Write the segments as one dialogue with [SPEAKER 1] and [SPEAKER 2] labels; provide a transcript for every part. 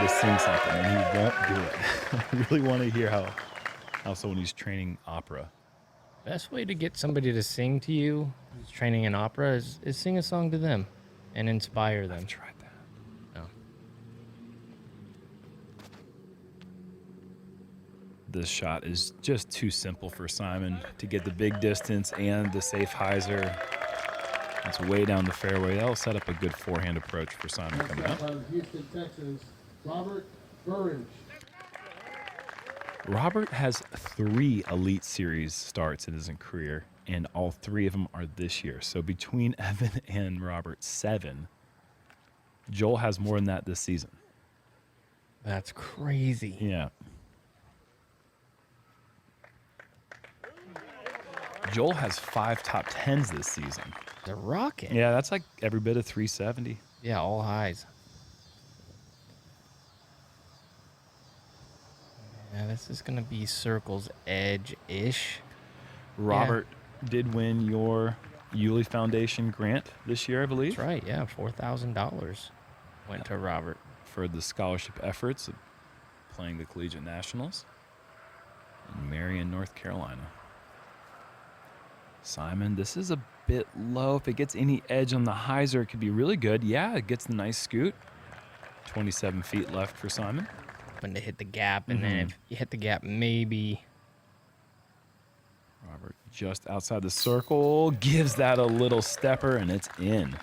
[SPEAKER 1] to sing something, and he won't do it. I really want to hear how someone who's training opera.
[SPEAKER 2] Best way to get somebody to sing to you who's training in opera is sing a song to them and inspire them.
[SPEAKER 1] I've tried that.
[SPEAKER 2] No.
[SPEAKER 1] This shot is just too simple for Simon to get the big distance and the safe hyzer. It's way down the fairway. That'll set up a good forehand approach for Simon coming up.
[SPEAKER 3] Houston, Texas, Robert Burridge.
[SPEAKER 1] Robert has 3 Elite Series starts in his career, and all 3 of them are this year. So between Evan and Robert, 7. Joel has more than that this season.
[SPEAKER 2] That's crazy.
[SPEAKER 1] Yeah. Joel has 5 top 10s this season.
[SPEAKER 2] The rocket.
[SPEAKER 1] Yeah, that's like every bit of 370.
[SPEAKER 2] Yeah, all highs. Yeah, this is going to be Circle's edge-ish.
[SPEAKER 1] Robert did win your Yulee Foundation grant this year, I believe.
[SPEAKER 2] That's right, yeah. $4,000 went to Robert.
[SPEAKER 1] For the scholarship efforts of playing the Collegiate Nationals in Marion, North Carolina. Simon, this is a bit low. If it gets any edge on the hyzer, it could be really good. Yeah, it gets the nice scoot. 27 feet left for Simon.
[SPEAKER 2] When to hit the gap, and then if you hit the gap, maybe.
[SPEAKER 1] Robert just outside the circle, gives that a little stepper, and it's in. A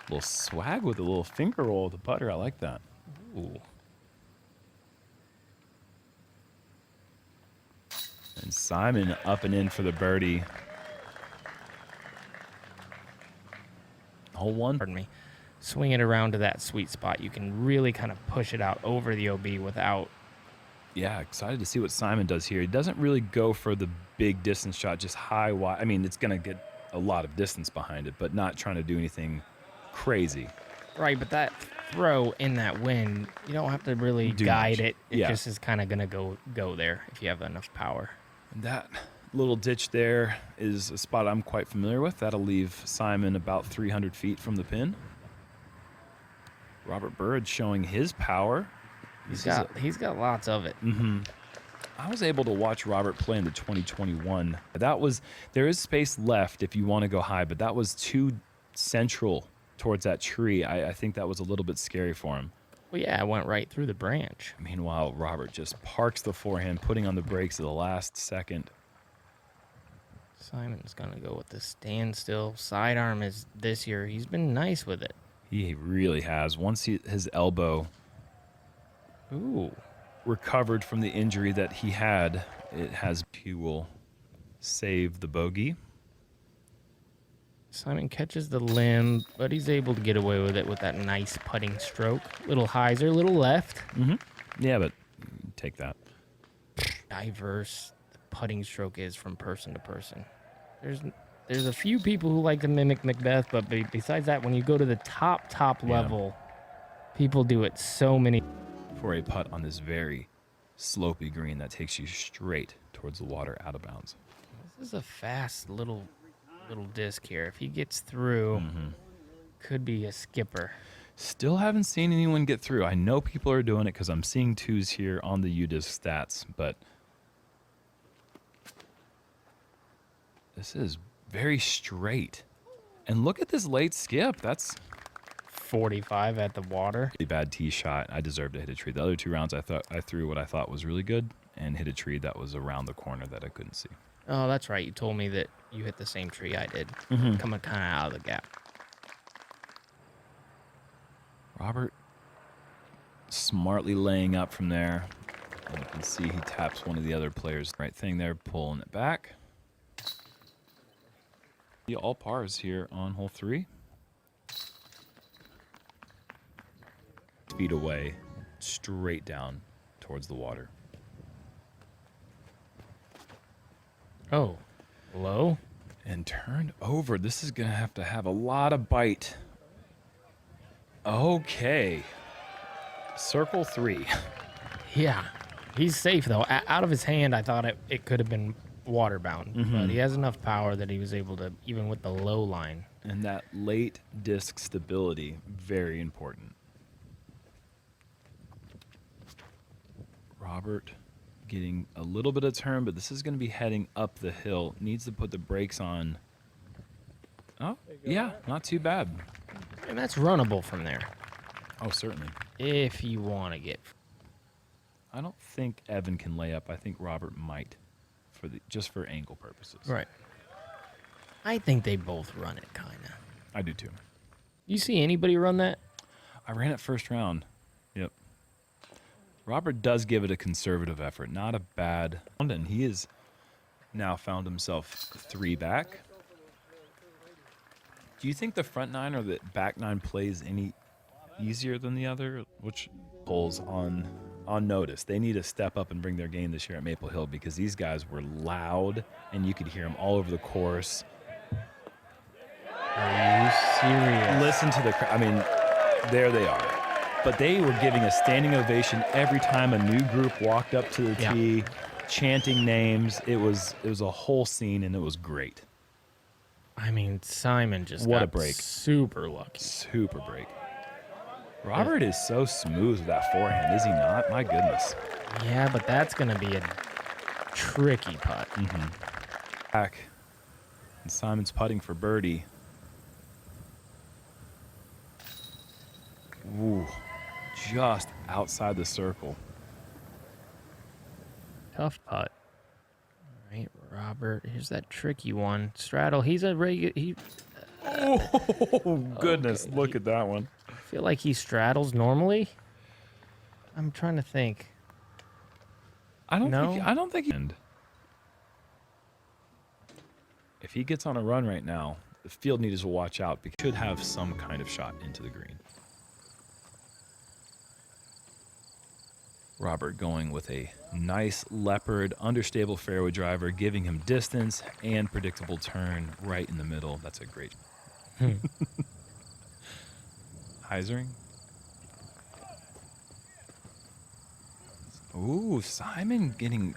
[SPEAKER 1] little swag with a little finger roll with the putter. I like that.
[SPEAKER 2] Ooh.
[SPEAKER 1] And Simon up and in for the birdie. Hole 1.
[SPEAKER 2] Pardon me. Swing it around to that sweet spot. You can really kind of push it out over the OB without.
[SPEAKER 1] Yeah, excited to see what Simon does here. He doesn't really go for the big distance shot, just high, wide. I mean, it's going to get a lot of distance behind it, but not trying to do anything crazy.
[SPEAKER 2] Right, but that throw in that wind, you don't have to really guide it. It just is kind of going to go there if you have enough power.
[SPEAKER 1] And that little ditch there is a spot I'm quite familiar with. That'll leave Simon about 300 feet from the pin. Robert Burridge showing his power.
[SPEAKER 2] He's got lots of it.
[SPEAKER 1] I was able to watch Robert play in the 2021. There is space left if you want to go high, but that was too central towards that tree. I think that was a little bit scary for him.
[SPEAKER 2] Well, yeah, I went right through the branch.
[SPEAKER 1] Meanwhile, Robert just parks the forehand, putting on the brakes at the last second.
[SPEAKER 2] Simon's going to go with the standstill. Sidearm is this year. He's been nice with it.
[SPEAKER 1] He really has. Once his elbow recovered from the injury that he had, he will save the bogey.
[SPEAKER 2] Simon catches the limb, but he's able to get away with it with that nice putting stroke. Little hyzer, little left.
[SPEAKER 1] Yeah, but take that.
[SPEAKER 2] Diverse the putting stroke is from person to person. There's a few people who like to mimic Macbeth, but besides that, when you go to the top level, people do it so many.
[SPEAKER 1] For a putt on this very slopey green that takes you straight towards the water out of bounds.
[SPEAKER 2] This is a fast little disc here. If he gets through, could be a skipper.
[SPEAKER 1] Still haven't seen anyone get through. I know people are doing it because I'm seeing 2s here on the UDisc stats, but this is very straight. And look at this late skip. That's
[SPEAKER 2] 45 at the water.
[SPEAKER 1] a bad tee shot. I deserved to hit a tree. The other 2 rounds, I threw what I thought was really good and hit a tree that was around the corner that I couldn't see.
[SPEAKER 2] Oh, that's right. You told me that you hit the same tree I did, coming kind of out of the gap.
[SPEAKER 1] Robert smartly laying up from there. And you can see he taps one of the other players. Right thing there, pulling it back. All pars here on hole 3. Feet away, straight down towards the water.
[SPEAKER 2] Oh, low?
[SPEAKER 1] And turned over. This is going to have a lot of bite. Okay. Circle 3.
[SPEAKER 2] Yeah. He's safe, though. Out of his hand, I thought it could have been water-bound. But he has enough power that he was able to, even with the low line.
[SPEAKER 1] And that late disc stability, very important. Robert getting a little bit of turn, but this is going to be heading up the hill. Needs to put the brakes on. Oh, yeah, not too bad.
[SPEAKER 2] And that's runnable from there.
[SPEAKER 1] Oh, certainly.
[SPEAKER 2] If you want to get...
[SPEAKER 1] I don't think Evan can lay up. I think Robert might, just for angle purposes.
[SPEAKER 2] Right. I think they both run it, kind of.
[SPEAKER 1] I do too.
[SPEAKER 2] You see anybody run that?
[SPEAKER 1] I ran it first round. Yep. Robert does give it a conservative effort. Not a bad... And he has now found himself 3 back. Do you think the front 9 or the back 9 plays any easier than the other? Which holes on notice? They need to step up and bring their game this year at Maple Hill, because these guys were loud and you could hear them all over the course.
[SPEAKER 2] Are you serious?
[SPEAKER 1] Listen to the crowd. I mean, there they are. But they were giving a standing ovation every time a new group walked up to the tee, chanting names. It was a whole scene, and it was great.
[SPEAKER 2] I mean, Simon just
[SPEAKER 1] What
[SPEAKER 2] got
[SPEAKER 1] a break.
[SPEAKER 2] super lucky.
[SPEAKER 1] Super break. Robert is so smooth with that forehand, is he not? My goodness.
[SPEAKER 2] Yeah, but that's going to be a tricky putt.
[SPEAKER 1] Back. And Simon's putting for birdie. Ooh, just outside the circle.
[SPEAKER 2] Tough putt. All right, Robert. Here's that tricky one. Straddle. He's a regular.
[SPEAKER 1] Oh, goodness.
[SPEAKER 2] Okay.
[SPEAKER 1] Look at that one.
[SPEAKER 2] I feel like he straddles normally. I'm trying to think.
[SPEAKER 1] I don't think he... If he gets on a run right now, the field needs to watch out, because he should have some kind of shot into the green. Robert going with a nice leopard, understable fairway driver, giving him distance and predictable turn right in the middle. That's a great... Heisering. Ooh, Simon getting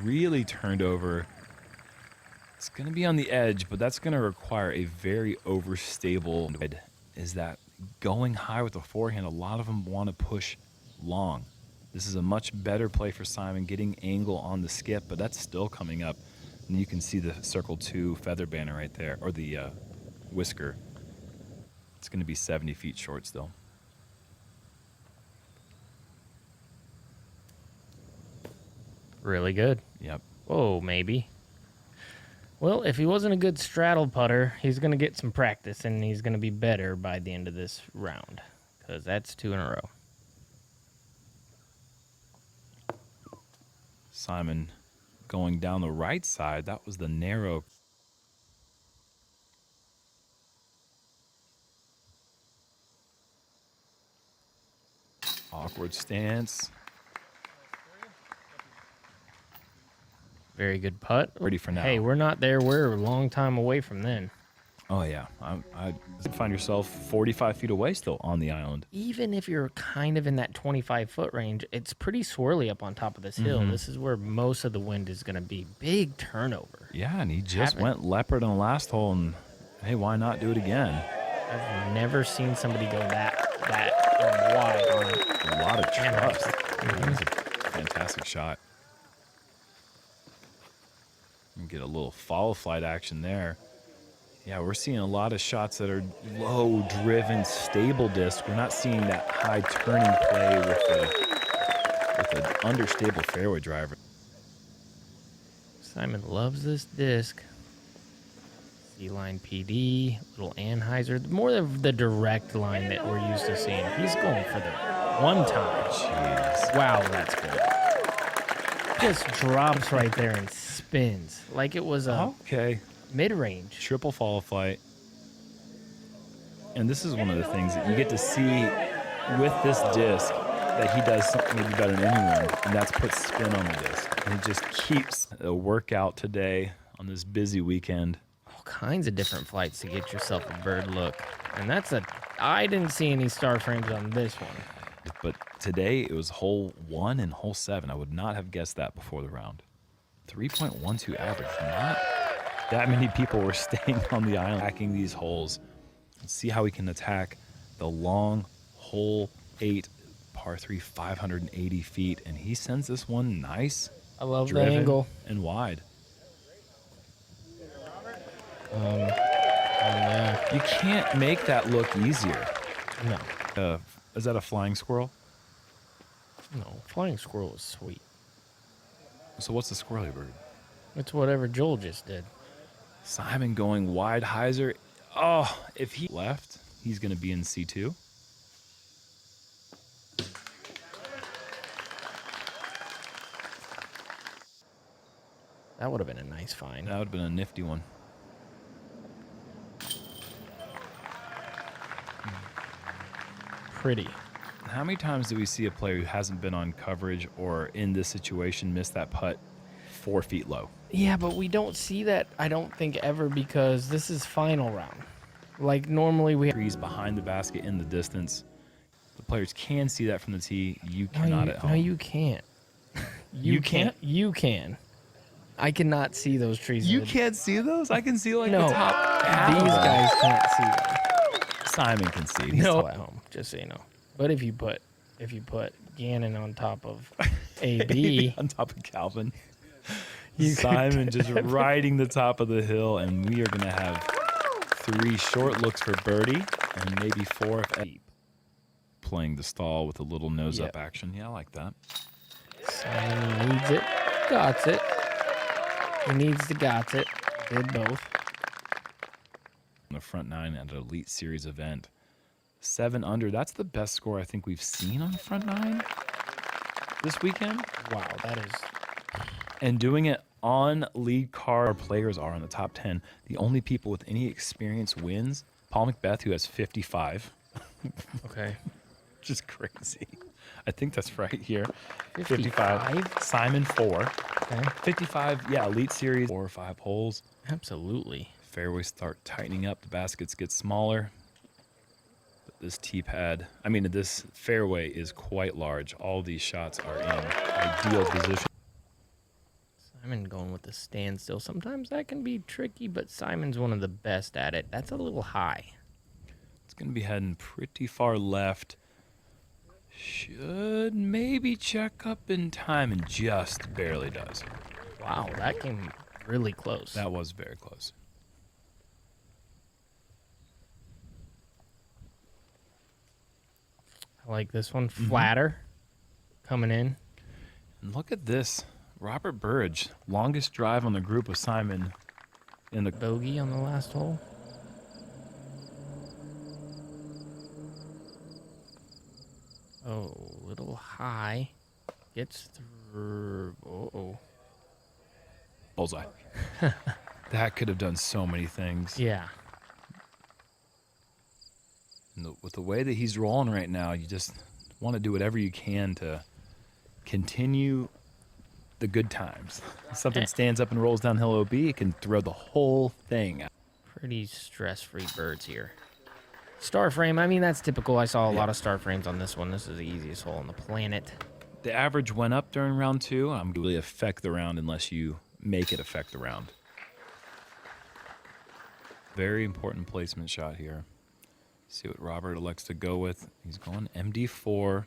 [SPEAKER 1] really turned over. It's going to be on the edge, but that's going to require a very overstable... Is that going high with the forehand? A lot of them want to push long. This is a much better play for Simon, getting angle on the skip, but that's still coming up. And you can see the Circle 2 feather banner right there, or the whisker. It's going to be 70 feet short still.
[SPEAKER 2] Really good.
[SPEAKER 1] Yep.
[SPEAKER 2] Oh, maybe. Well, if he wasn't a good straddle putter, he's going to get some practice, and he's going to be better by the end of this round, because that's 2 in a row.
[SPEAKER 1] Simon going down the right side. That was the narrow. Awkward stance.
[SPEAKER 2] Very good putt.
[SPEAKER 1] Ready for now.
[SPEAKER 2] Hey, we're not there. We're a long time away from then.
[SPEAKER 1] Oh, yeah. I find yourself 45 feet away still on the island.
[SPEAKER 2] Even if you're kind of in that 25-foot range, it's pretty swirly up on top of this hill. This is where most of the wind is going to be. Big turnover.
[SPEAKER 1] Yeah, and he just went leopard on the last hole, and hey, why not do it again?
[SPEAKER 2] I've never seen somebody go that wide on it.
[SPEAKER 1] A lot of trust. It was a fantastic shot. And get a little follow flight action there. Yeah, we're seeing a lot of shots that are low-driven, stable disc. We're not seeing that high turning play with an understable fairway driver.
[SPEAKER 2] Simon loves this disc. C-line PD, little Anheuser. More of the direct line that we're used to seeing. He's going for the one time.
[SPEAKER 1] Jeez.
[SPEAKER 2] Wow, that's good. Just drops right there and spins like it was a mid-range.
[SPEAKER 1] Triple follow flight. And this is one of the things that you get to see with this disc that he does something maybe better than anyone, and that's put spin on the disc. And he just keeps a workout today on this busy weekend.
[SPEAKER 2] All kinds of different flights to get yourself a bird look. And I didn't see any star frames on this one.
[SPEAKER 1] But today it was hole 1 and hole 7. I would not have guessed that before the round. 3.12 average. Not that many people were staying on the island, attacking these holes. Let's see how we can attack the long hole 8. par 3, 580 feet, and he sends this one nice,
[SPEAKER 2] I love the
[SPEAKER 1] driven,
[SPEAKER 2] angle.
[SPEAKER 1] and wide.
[SPEAKER 2] Yeah.
[SPEAKER 1] You can't make that look easier.
[SPEAKER 2] No.
[SPEAKER 1] Is that a flying squirrel?
[SPEAKER 2] No. Flying squirrel is sweet.
[SPEAKER 1] So what's the squirrely bird?
[SPEAKER 2] It's whatever Joel just did.
[SPEAKER 1] Simon going wide hyzer. Oh, if he left, he's going to be in C2.
[SPEAKER 2] That would have been a nice find.
[SPEAKER 1] That would have been a nifty one.
[SPEAKER 2] Pretty.
[SPEAKER 1] How many times do we see a player who hasn't been on coverage or in this situation miss that putt 4 feet low?
[SPEAKER 2] Yeah, but we don't see that, I don't think, ever, because this is final round. Like, normally we...
[SPEAKER 1] Trees behind the basket in the distance. The players can see that from the tee. You cannot at home.
[SPEAKER 2] No, you can't.
[SPEAKER 1] You can't?
[SPEAKER 2] You can. I cannot see those trees.
[SPEAKER 1] You can't see those? I can see like
[SPEAKER 2] No,
[SPEAKER 1] the top half
[SPEAKER 2] these
[SPEAKER 1] of them.
[SPEAKER 2] guys can't see them.
[SPEAKER 1] Simon can see.
[SPEAKER 2] No, at home, just so you know. But if you put Gannon on top of AB,
[SPEAKER 1] on top of Calvin.
[SPEAKER 2] You
[SPEAKER 1] Simon just riding the top of the hill, and we are going to have 3 short looks for birdie and maybe 4 if deep. Playing the stall with a little nose-up action. Yeah, I like that.
[SPEAKER 2] Simon needs it, got it. He needs the got it. Did both.
[SPEAKER 1] On the front 9 at an Elite Series event. 7 under. That's the best score I think we've seen on the front 9 this weekend.
[SPEAKER 2] Wow, that is...
[SPEAKER 1] And doing it on lead card, our players are in the top 10. The only people with any experience wins. Paul McBeth, who has 55.
[SPEAKER 2] Okay.
[SPEAKER 1] Just crazy. I think that's right here.
[SPEAKER 2] 55?
[SPEAKER 1] Simon 4.
[SPEAKER 2] Okay.
[SPEAKER 1] 55, yeah, Elite Series, 4 or 5 holes.
[SPEAKER 2] Absolutely.
[SPEAKER 1] Fairways start tightening up. The baskets get smaller. But this this fairway is quite large. All these shots are in ideal position.
[SPEAKER 2] Simon going with the standstill. Sometimes that can be tricky, but Simon's one of the best at it. That's a little high.
[SPEAKER 1] It's going to be heading pretty far left. Should maybe check up in time, and just barely does.
[SPEAKER 2] Wow, that came really close.
[SPEAKER 1] That was very close.
[SPEAKER 2] I like this one. Flatter. Coming in.
[SPEAKER 1] And look at this. Robert Burridge, longest drive on the group of Simon in the
[SPEAKER 2] Bogey on the last hole. Oh, little high. Gets through. Uh-oh.
[SPEAKER 1] bullseye. That could have done so many things.
[SPEAKER 2] Yeah.
[SPEAKER 1] And with the way that he's rolling right now, you just want to do whatever you can to continue the good times. If something stands up and rolls downhill OB, it can throw the whole thing out.
[SPEAKER 2] Pretty stress-free birds here. Star frame, I mean, that's typical. I saw a lot of star frames on this one. This is the easiest hole on the planet.
[SPEAKER 1] The average went up during round 2. I'm going to really affect the round unless you make it affect the round. Very important placement shot here. See what Robert elects to go with. He's going MD4,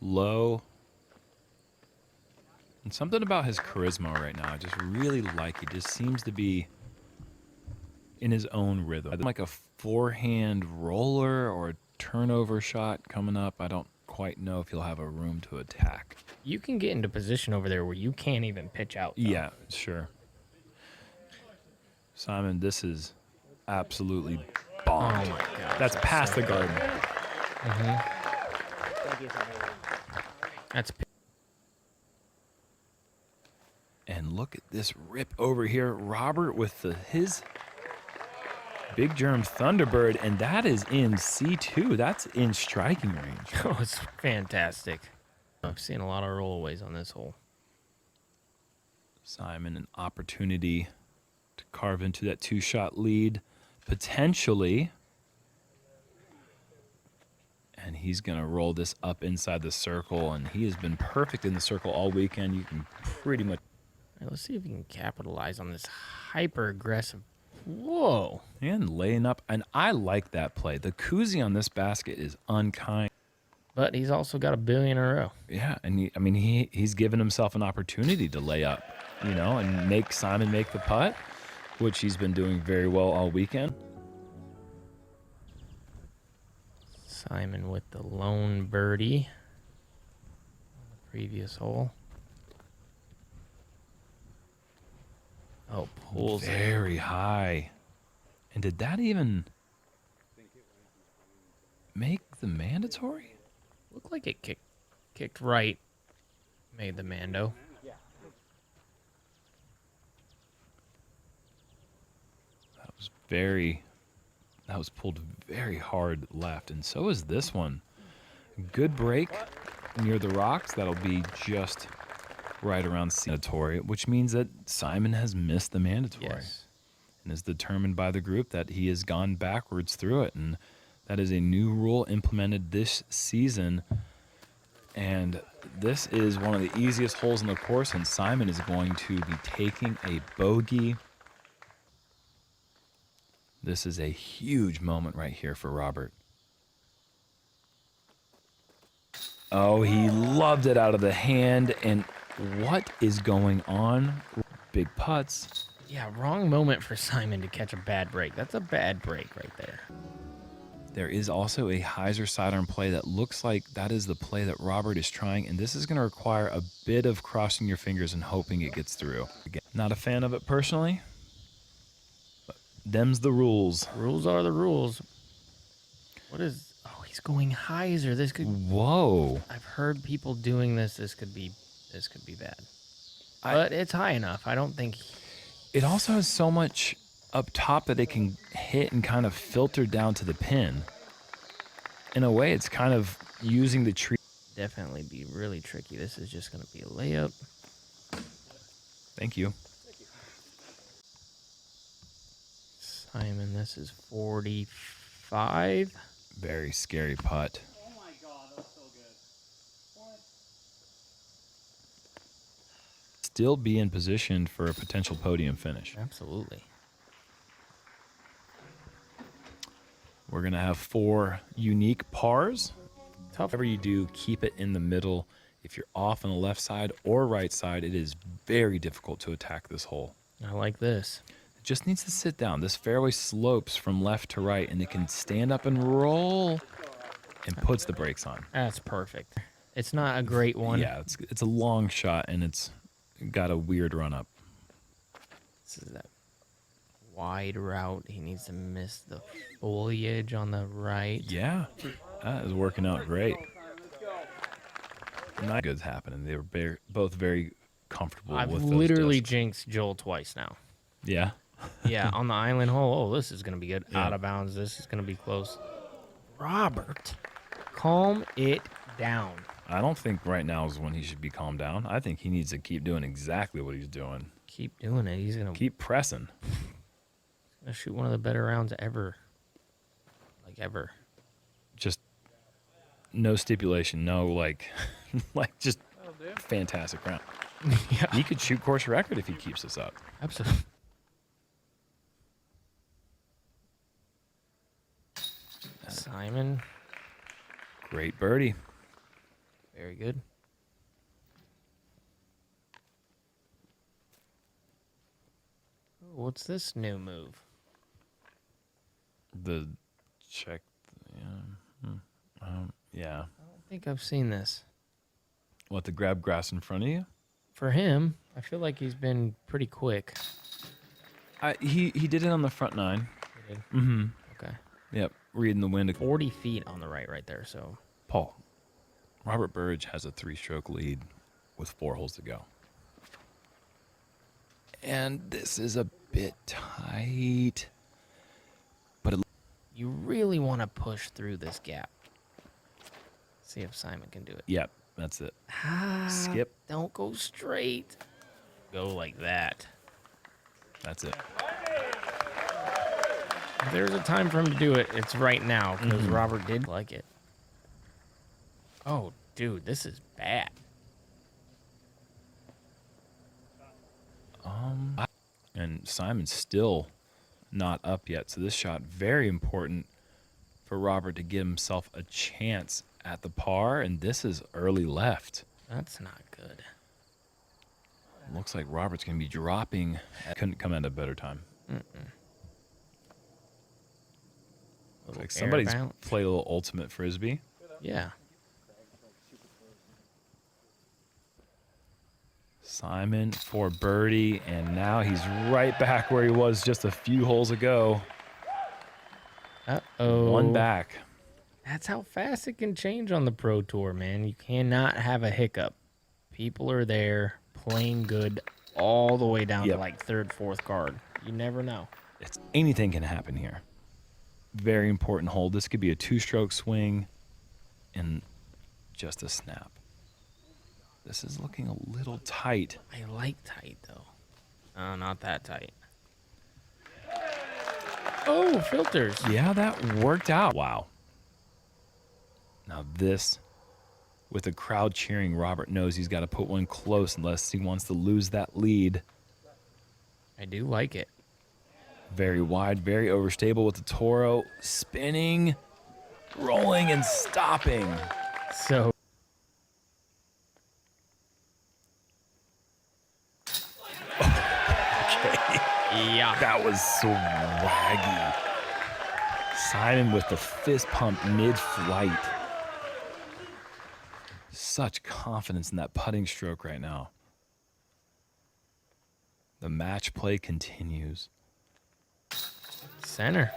[SPEAKER 1] low. And something about his charisma right now, I just really like. He just seems to be in his own rhythm. Like a forehand roller or a turnover shot coming up. I don't quite know if he'll have a room to attack.
[SPEAKER 2] You can get into position over there where you can't even pitch out, though.
[SPEAKER 1] Yeah, sure. Simon, this is absolutely bombed.
[SPEAKER 2] Oh my gosh.
[SPEAKER 1] That's past
[SPEAKER 2] so
[SPEAKER 1] the garden.
[SPEAKER 2] That's
[SPEAKER 1] And look at this rip over here. Robert with his Big Germ Thunderbird, and that is in C2. That's in striking range.
[SPEAKER 2] oh, it's fantastic. I've seen a lot of rollaways on this hole.
[SPEAKER 1] Simon, an opportunity to carve into that 2-shot lead, potentially. And he's going to roll this up inside the circle, and he has been perfect in the circle all weekend. You can pretty much...
[SPEAKER 2] All right, let's see if we can capitalize on this hyper-aggressive... Whoa.
[SPEAKER 1] And laying up, and I like that play. The koozie on this basket is unkind.
[SPEAKER 2] But he's also got a billion in a row.
[SPEAKER 1] Yeah, and he's given himself an opportunity to lay up, and make Simon make the putt, which he's been doing very well all weekend.
[SPEAKER 2] Simon with the lone birdie on the previous hole. Oh, pulls it.
[SPEAKER 1] Very high. And did that even make the mandatory?
[SPEAKER 2] Looked like it kicked right. Made the Mando.
[SPEAKER 1] That was pulled very hard left, and so is this one. Good break near the rocks. That'll be just right around mandatory, which means that Simon has missed the mandatory.
[SPEAKER 2] Yes.
[SPEAKER 1] And is determined by the group that he has gone backwards through it, and that is a new rule implemented this season. And this is one of the easiest holes in the course, and Simon is going to be taking a bogey. This is a huge moment right here for Robert. Oh, he loved it out of the hand, and what is going on? Big putts.
[SPEAKER 2] Yeah, wrong moment for Simon to catch a bad break. That's a bad break right there.
[SPEAKER 1] There is also a hyzer sidearm play that looks like that is the play that Robert is trying, and this is going to require a bit of crossing your fingers and hoping it gets through. Again, not a fan of it personally, but them's the rules.
[SPEAKER 2] Rules are the rules. What is... Oh, he's going hyzer. This could...
[SPEAKER 1] Whoa.
[SPEAKER 2] I've heard people doing this. This could be bad. But it's high enough. I don't think...
[SPEAKER 1] It also has so much up top that it can hit and kind of filter down to the pin. In a way, it's kind of using the tree.
[SPEAKER 2] Definitely be really tricky. This is just going to be a layup.
[SPEAKER 1] Thank you.
[SPEAKER 2] Simon, this is 45.
[SPEAKER 1] Very scary putt.
[SPEAKER 4] Oh my god, that's so good. What?
[SPEAKER 1] Still be in position for a potential podium finish.
[SPEAKER 2] Absolutely.
[SPEAKER 1] We're going to have 4 unique pars.
[SPEAKER 2] Tough.
[SPEAKER 1] Whatever you do, keep it in the middle. If you're off on the left side or right side, it is very difficult to attack this hole.
[SPEAKER 2] I like this.
[SPEAKER 1] It just needs to sit down. This fairway slopes from left to right, and it can stand up and roll and puts the brakes on.
[SPEAKER 2] That's perfect. It's not a great one.
[SPEAKER 1] Yeah, it's a long shot, and it's got a weird run up.
[SPEAKER 2] This is that wide route. He needs to miss the foliage on the right.
[SPEAKER 1] Yeah, that is working out great. Not good's happening. They were both very comfortable
[SPEAKER 2] I've
[SPEAKER 1] with those
[SPEAKER 2] literally
[SPEAKER 1] discs.
[SPEAKER 2] jinxed Joel twice now.
[SPEAKER 1] Yeah.
[SPEAKER 2] Yeah, on the island hole. Oh, this is going to be good.
[SPEAKER 1] Yeah.
[SPEAKER 2] Out of bounds. This is going to be close. Robert, calm it down.
[SPEAKER 1] I don't think right now is when he should be calmed down. I think he needs to keep doing exactly what he's doing.
[SPEAKER 2] Keep doing it. He's going to
[SPEAKER 1] Keep pressing.
[SPEAKER 2] shoot one of the better rounds ever. Like ever.
[SPEAKER 1] Just no stipulation, no like just fantastic round.
[SPEAKER 2] Yeah.
[SPEAKER 1] He could shoot course record if he keeps this up.
[SPEAKER 2] Absolutely. Simon,
[SPEAKER 1] Great birdie.
[SPEAKER 2] very good. Oh, what's this new move?
[SPEAKER 1] The check. Yeah.
[SPEAKER 2] I don't think I've seen this.
[SPEAKER 1] What, the grab grass in front of you?
[SPEAKER 2] For him, I feel like he's been pretty quick.
[SPEAKER 1] He did it on the front 9.
[SPEAKER 2] He did?
[SPEAKER 1] Mm-hmm.
[SPEAKER 2] Okay.
[SPEAKER 1] Yep. Reading the wind.
[SPEAKER 2] 40 feet on the right there, so.
[SPEAKER 1] Paul, Robert Burridge has a 3-stroke lead with 4 holes to go. And this is a bit tight. But
[SPEAKER 2] You really want to push through this gap. See if Simon can do it.
[SPEAKER 1] yep, that's it.
[SPEAKER 2] Ah,
[SPEAKER 1] Skip.
[SPEAKER 2] Don't go straight. Go like that.
[SPEAKER 1] That's it.
[SPEAKER 2] If there's a time for him to do it, it's right now, because Robert did like it. Oh, dude, this is bad.
[SPEAKER 1] And Simon's still not up yet. So this shot, very important for Robert to give himself a chance at the par, and this is early left.
[SPEAKER 2] That's not good.
[SPEAKER 1] Looks like Robert's going to be dropping. Couldn't come at a better time. Looks like somebody's played a little ultimate frisbee.
[SPEAKER 2] Yeah.
[SPEAKER 1] Simon for birdie, and now he's right back where he was just a few holes ago.
[SPEAKER 2] Uh-oh.
[SPEAKER 1] One back.
[SPEAKER 2] That's how fast it can change on the Pro Tour, man. You cannot have a hiccup. People are there playing good all the way down to like third, fourth card. You never know.
[SPEAKER 1] Anything can happen here. Very important hole. This could be a two-stroke swing and just a snap. This is looking a little tight.
[SPEAKER 2] I like tight, though. Oh, not that tight. Oh, filters.
[SPEAKER 1] Yeah, that worked out. Wow. Now this, with the crowd cheering, Robert knows he's got to put one close unless he wants to lose that lead.
[SPEAKER 2] I do like it.
[SPEAKER 1] Very wide, very overstable with the Toro. Spinning, rolling, and stopping.
[SPEAKER 2] So. Yeah.
[SPEAKER 1] That was swaggy. Simon with the fist pump mid-flight. Such confidence in that putting stroke right now. The match play continues.
[SPEAKER 2] Center.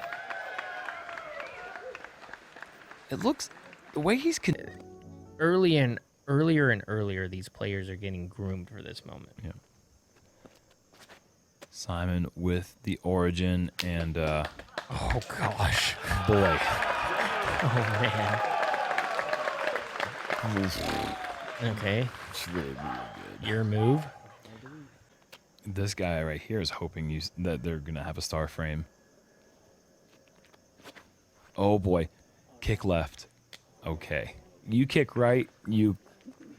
[SPEAKER 1] It looks, the way he's...
[SPEAKER 2] Earlier and earlier, these players are getting groomed for this moment.
[SPEAKER 1] Yeah. Simon with the origin and
[SPEAKER 2] oh gosh,
[SPEAKER 1] boy.
[SPEAKER 2] Oh man. Okay.
[SPEAKER 1] It's really, really good.
[SPEAKER 2] Your move.
[SPEAKER 1] This guy right here is hoping that they're gonna have a star frame. Oh boy, kick left. Okay, you kick right, you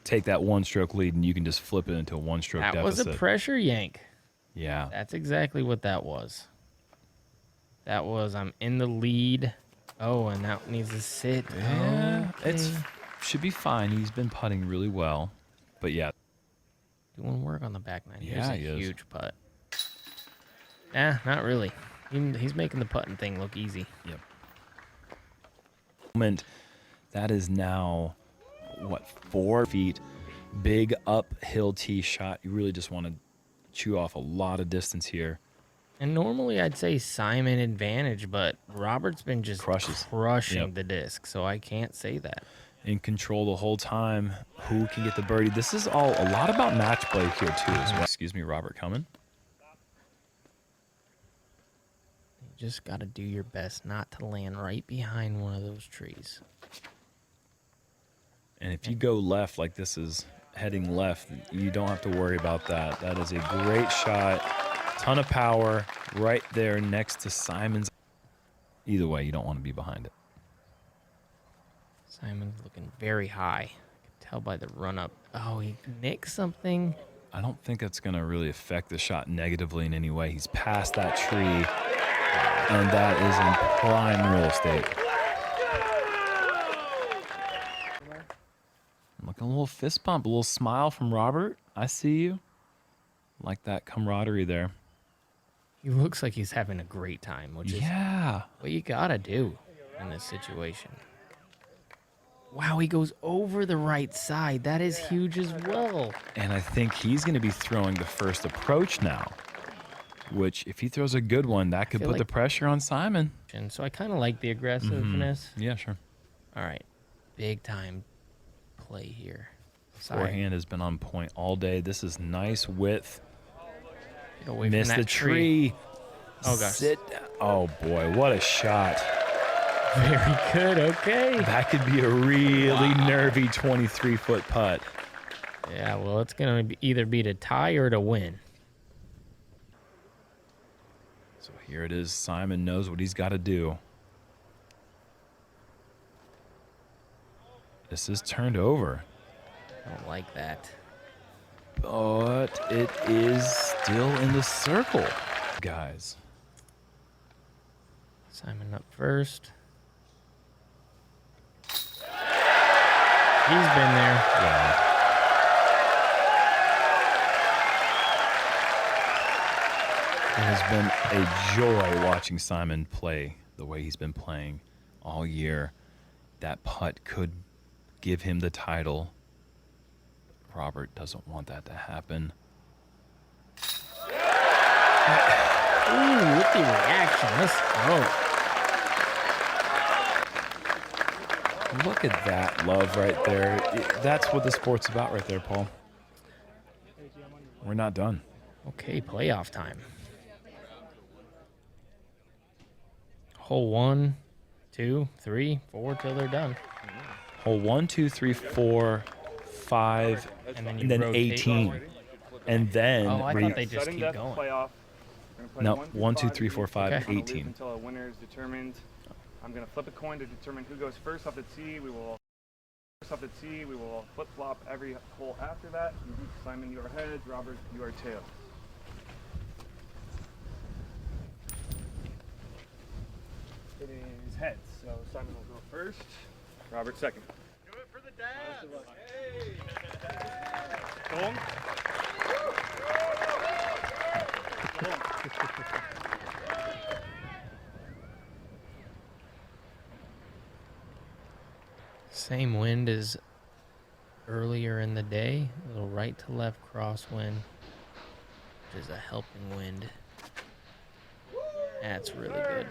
[SPEAKER 1] take that one-stroke lead, and you can just flip it into a one-stroke deficit.
[SPEAKER 2] That was a pressure yank.
[SPEAKER 1] Yeah.
[SPEAKER 2] That's exactly what that was. That was, I'm in the lead. Oh, and that needs to sit.
[SPEAKER 1] Yeah,
[SPEAKER 2] okay.
[SPEAKER 1] it should be fine. He's been putting really well. But yeah.
[SPEAKER 2] Doing work on the back nine.
[SPEAKER 1] Yeah,
[SPEAKER 2] Here's a huge putt. Nah, not really. He's making the putting thing look easy.
[SPEAKER 1] Yep. Moment. That is now, what, 4 feet. Big uphill tee shot. You really just want to chew off a lot of distance here.
[SPEAKER 2] And normally I'd say Simon advantage, but Robert's been just crushing the disc, so I can't say that.
[SPEAKER 1] In control the whole time. Who can get the birdie? This is all a lot about match play here too as well. Excuse me, Robert coming.
[SPEAKER 2] You just got to do your best not to land right behind one of those trees.
[SPEAKER 1] And if you go left like this is heading left, you don't have to worry about that. That is a great shot. Ton of power right there next to Simon's. Either way, you don't want to be behind it.
[SPEAKER 2] Simon's looking very high. I can tell by the run up. Oh, he nicked something.
[SPEAKER 1] I don't think it's going to really affect the shot negatively in any way. He's past that tree, and that is in prime real estate. Look, a little fist bump, a little smile from Robert. I see you. Like that camaraderie there.
[SPEAKER 2] He looks like he's having a great time, which is what you got to do in this situation. Wow, he goes over the right side. That is huge as well.
[SPEAKER 1] And I think he's going to be throwing the first approach now, which if he throws a good one, that could put the pressure on Simon.
[SPEAKER 2] And so I kind of like the aggressiveness.
[SPEAKER 1] Yeah, sure.
[SPEAKER 2] All right, big time play here.
[SPEAKER 1] Forehand has been on point all day. This is nice width.
[SPEAKER 2] Get away
[SPEAKER 1] Missed
[SPEAKER 2] from
[SPEAKER 1] the
[SPEAKER 2] that
[SPEAKER 1] tree.
[SPEAKER 2] Oh, gosh.
[SPEAKER 1] Sit down. Oh, boy, what a shot.
[SPEAKER 2] Very good, okay.
[SPEAKER 1] That could be a really nervy 23-foot putt.
[SPEAKER 2] Yeah, well, it's going to either be to tie or to win.
[SPEAKER 1] So here it is. Simon knows what he's got to do. This is turned over.
[SPEAKER 2] I don't like that.
[SPEAKER 1] But it is still in the circle, guys.
[SPEAKER 2] Simon up first. He's been there.
[SPEAKER 1] Yeah. It has been a joy watching Simon play the way he's been playing all year. That putt could give him the title. Robert doesn't want that to happen.
[SPEAKER 2] Ooh, with the reaction. Let's go.
[SPEAKER 1] Look at that love right there. That's what the sport's about right there, Paul. We're not done.
[SPEAKER 2] Okay, playoff time. Hole 1, 2, 3, 4 till they're done.
[SPEAKER 1] Hole 1, 2, 3, 4, 5, and then
[SPEAKER 2] rotate.
[SPEAKER 1] 18. And then
[SPEAKER 2] Oh, I thought they just
[SPEAKER 4] Sudden
[SPEAKER 2] keep
[SPEAKER 4] death
[SPEAKER 2] going.
[SPEAKER 4] playoff. We're gonna play
[SPEAKER 1] no,
[SPEAKER 4] 1 through
[SPEAKER 1] 1, 2,
[SPEAKER 4] 5
[SPEAKER 1] 3, 4, 5,
[SPEAKER 2] Okay.
[SPEAKER 4] We're gonna leave
[SPEAKER 1] 18.
[SPEAKER 4] until a winner is determined. I'm gonna flip a coin to determine who goes first off the tee. We will flip flop every hole after that. Simon, you are heads. Robert, you are tails. It is heads, so Simon will go first. Robert second. Do it for the dad. Hey.
[SPEAKER 2] Same wind as earlier in the day. A little right to left crosswind, which is a helping wind. That's really good.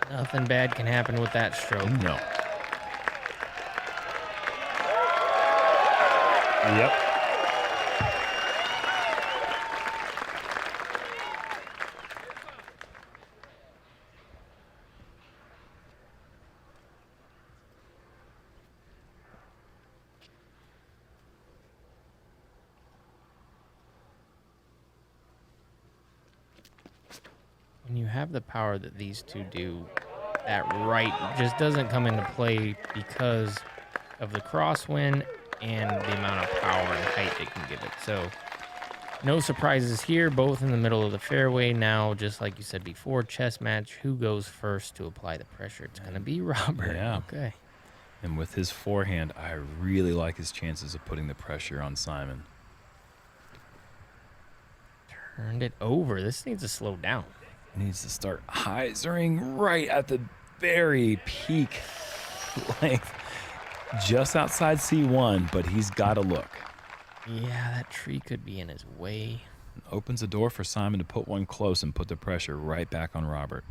[SPEAKER 2] Nothing bad can happen with that stroke.
[SPEAKER 1] No. Yep.
[SPEAKER 2] When you have the power that these two do, that right just doesn't come into play because of the crosswind and the amount of power and height they can give it. So no surprises here, both in the middle of the fairway. Now, just like you said before, chess match, who goes first to apply the pressure? It's going to be Robert.
[SPEAKER 1] Yeah.
[SPEAKER 2] Okay.
[SPEAKER 1] And with his forehand, I really like his chances of putting the pressure on Simon.
[SPEAKER 2] Turned it over. This needs to slow down.
[SPEAKER 1] Needs to start hyzering right at the very peak length, just outside C1, but he's got to look.
[SPEAKER 2] Yeah, that tree could be in his way.
[SPEAKER 1] Opens the door for Simon to put one close and put the pressure right back on Robert.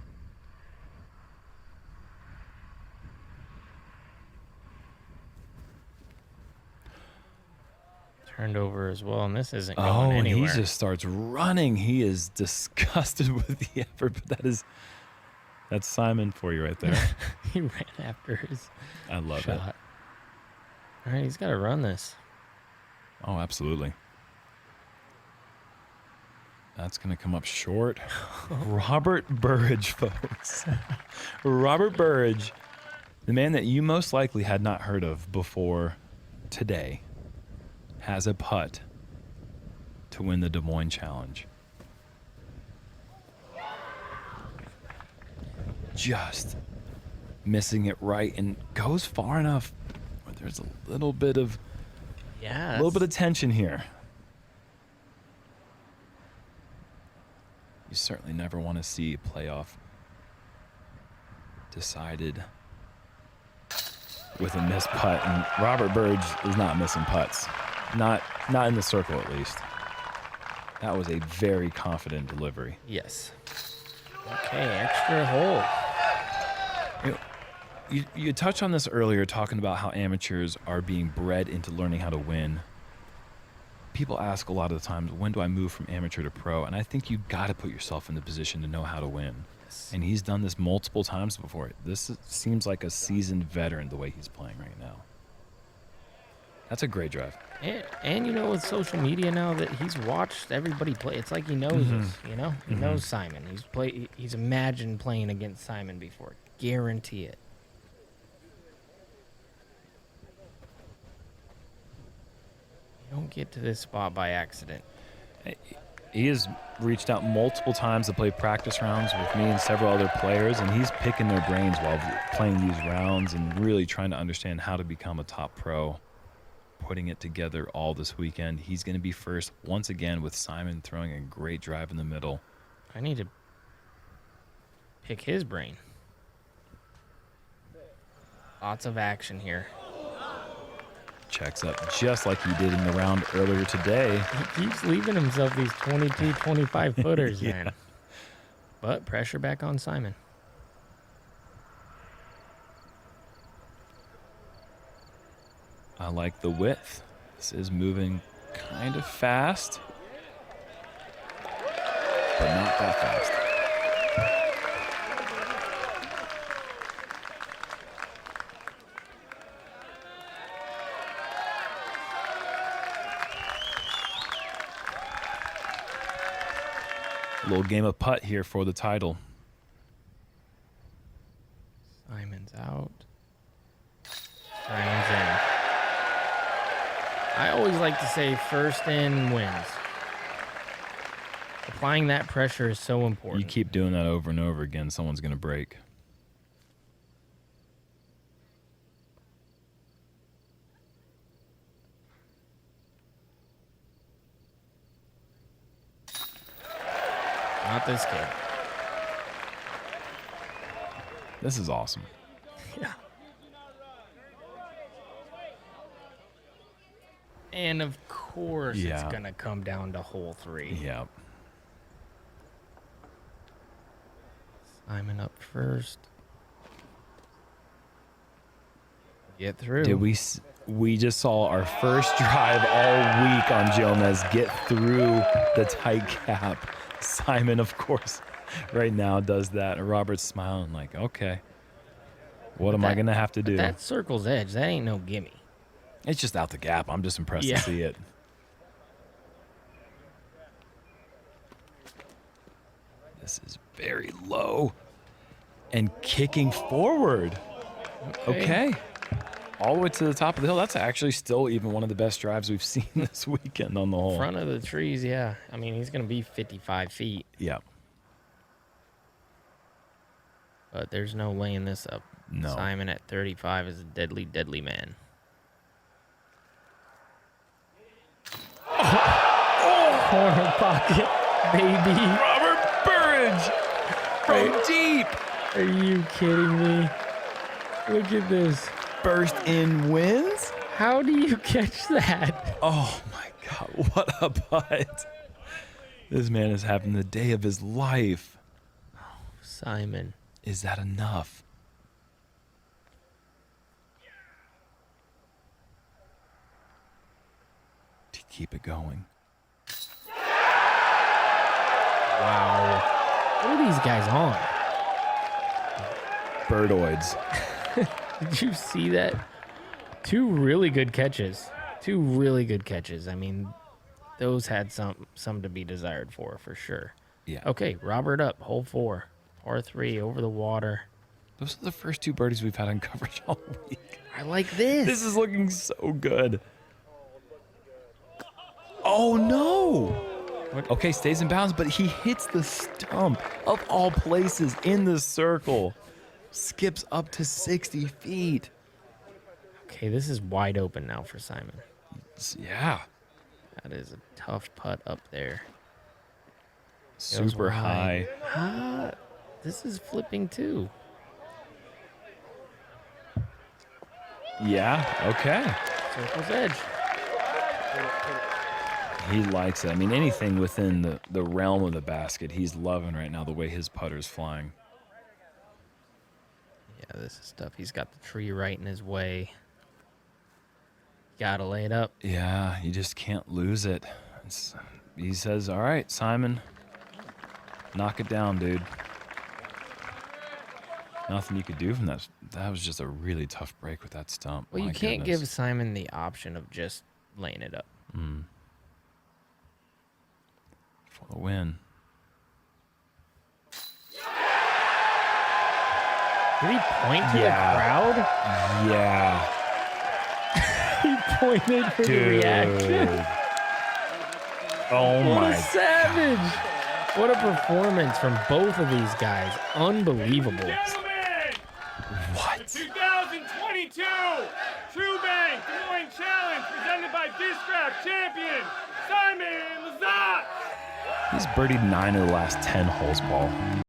[SPEAKER 2] Turned over as well, and this isn't going
[SPEAKER 1] Oh, and
[SPEAKER 2] anywhere.
[SPEAKER 1] he just starts running. He is disgusted with the effort, but that's Simon for you right there.
[SPEAKER 2] He ran after his
[SPEAKER 1] I love
[SPEAKER 2] shot.
[SPEAKER 1] it.
[SPEAKER 2] All right, he's got to run this.
[SPEAKER 1] Oh, absolutely. That's going to come up short. Robert Burridge, folks. Robert Burridge, the man that you most likely had not heard of before today, has a putt to win the Des Moines Challenge. Just missing it right and goes far enough where there's a little bit of tension here. You certainly never want to see a playoff decided with a missed putt, and Robert Burridge is not missing putts. Not in the circle, at least. That was a very confident delivery.
[SPEAKER 2] Yes. Okay, extra hole.
[SPEAKER 1] You touched on this earlier, talking about how amateurs are being bred into learning how to win. People ask a lot of the times, when do I move from amateur to pro? And I think you got to put yourself in the position to know how to win.
[SPEAKER 2] Yes.
[SPEAKER 1] And he's done this multiple times before. Seems like a seasoned veteran the way he's playing right now. That's a great drive.
[SPEAKER 2] And you know, with social media now, that he's watched everybody play. It's like he knows us, you know? He knows Simon. He's imagined playing against Simon before. Guarantee it. You don't get to this spot by accident.
[SPEAKER 1] He has reached out multiple times to play practice rounds with me and several other players, and he's picking their brains while playing these rounds and really trying to understand how to become a top pro. putting it together all this weekend. He's going to be first once again with Simon throwing a great drive in the middle.
[SPEAKER 2] I need to pick his brain. Lots of action here.
[SPEAKER 1] Checks up just like he did in the round earlier today.
[SPEAKER 2] He keeps leaving himself these 22, 25 footers,
[SPEAKER 1] Yeah.
[SPEAKER 2] man. But pressure back on Simon.
[SPEAKER 1] I like the width. This is moving kind of fast, but not that fast. A little game of putt here for the title.
[SPEAKER 2] Simon's out. Simon's in. I always like to say first in wins. Applying that pressure is so important.
[SPEAKER 1] You keep doing that over and over again, someone's going to break.
[SPEAKER 2] Not this kid.
[SPEAKER 1] This is awesome.
[SPEAKER 2] Yeah. And of course,
[SPEAKER 1] Yeah.
[SPEAKER 2] it's going to come down to hole 3.
[SPEAKER 1] Yeah.
[SPEAKER 2] Simon up first. Get through.
[SPEAKER 1] Did we just saw our first drive all week on Jomez get through the tight cap. Simon, of course, right now does that. And Robert's smiling like, okay, what am I going to have to do?
[SPEAKER 2] That circle's edge, that ain't no gimme.
[SPEAKER 1] It's just out the gap. I'm just impressed
[SPEAKER 2] Yeah.
[SPEAKER 1] to see it. This is very low and kicking forward. Okay. All the way to the top of the hill. That's actually still even one of the best drives we've seen this weekend on the hole.
[SPEAKER 2] Front of the trees, yeah. I mean, he's going to be 55 feet,
[SPEAKER 1] Yeah.
[SPEAKER 2] but there's no laying this up.
[SPEAKER 1] No.
[SPEAKER 2] Simon at 35 is a deadly, deadly man. Corner pocket, baby.
[SPEAKER 1] Robert Burridge from deep.
[SPEAKER 2] Are you kidding me? Look at this.
[SPEAKER 1] First in wins?
[SPEAKER 2] How do you catch that?
[SPEAKER 1] Oh my God, what a putt. This man is having the day of his life.
[SPEAKER 2] Simon.
[SPEAKER 1] Is that enough? To keep it going.
[SPEAKER 2] Wow. What are these guys on?
[SPEAKER 1] Birdoids.
[SPEAKER 2] Did you see that? Two really good catches. Two really good catches. I mean, those had some to be desired for sure.
[SPEAKER 1] Yeah.
[SPEAKER 2] Okay, Robert up, hole 4. Par 3 over the water.
[SPEAKER 1] Those are the first 2 birdies we've had on coverage all week.
[SPEAKER 2] I like this.
[SPEAKER 1] This is looking so good. Oh no!
[SPEAKER 2] What?
[SPEAKER 1] Okay, stays in bounds, but he hits the stump of all places in the circle. Skips up to 60 feet.
[SPEAKER 2] Okay, this is wide open now for Simon.
[SPEAKER 1] Yeah.
[SPEAKER 2] That is a tough putt up there.
[SPEAKER 1] Super high.
[SPEAKER 2] This is flipping too.
[SPEAKER 1] Yeah, okay.
[SPEAKER 2] Circle's edge.
[SPEAKER 1] He likes it. I mean, anything within the realm of the basket, he's loving right now the way his putter's flying.
[SPEAKER 2] Yeah, this is stuff. He's got the tree right in his way. Gotta lay it up.
[SPEAKER 1] Yeah, you just can't lose it. He says, all right, Simon, knock it down, dude. Nothing you could do from that. That was just a really tough break with that stump.
[SPEAKER 2] Well,
[SPEAKER 1] My
[SPEAKER 2] you can't
[SPEAKER 1] goodness.
[SPEAKER 2] give Simon the option of just laying it up.
[SPEAKER 1] For the win.
[SPEAKER 2] Did he point to the crowd?
[SPEAKER 1] Yeah.
[SPEAKER 2] He pointed for the
[SPEAKER 1] Dude.
[SPEAKER 2] reaction.
[SPEAKER 1] Oh
[SPEAKER 2] What
[SPEAKER 1] my
[SPEAKER 2] a savage. What a performance from both of these guys. Unbelievable.
[SPEAKER 1] What?
[SPEAKER 4] 2022 True Bank Des Moines Challenge presented by Disc Track champion Simon Lizotte.
[SPEAKER 1] He's birdied 9 of the last 10 holes, Paul.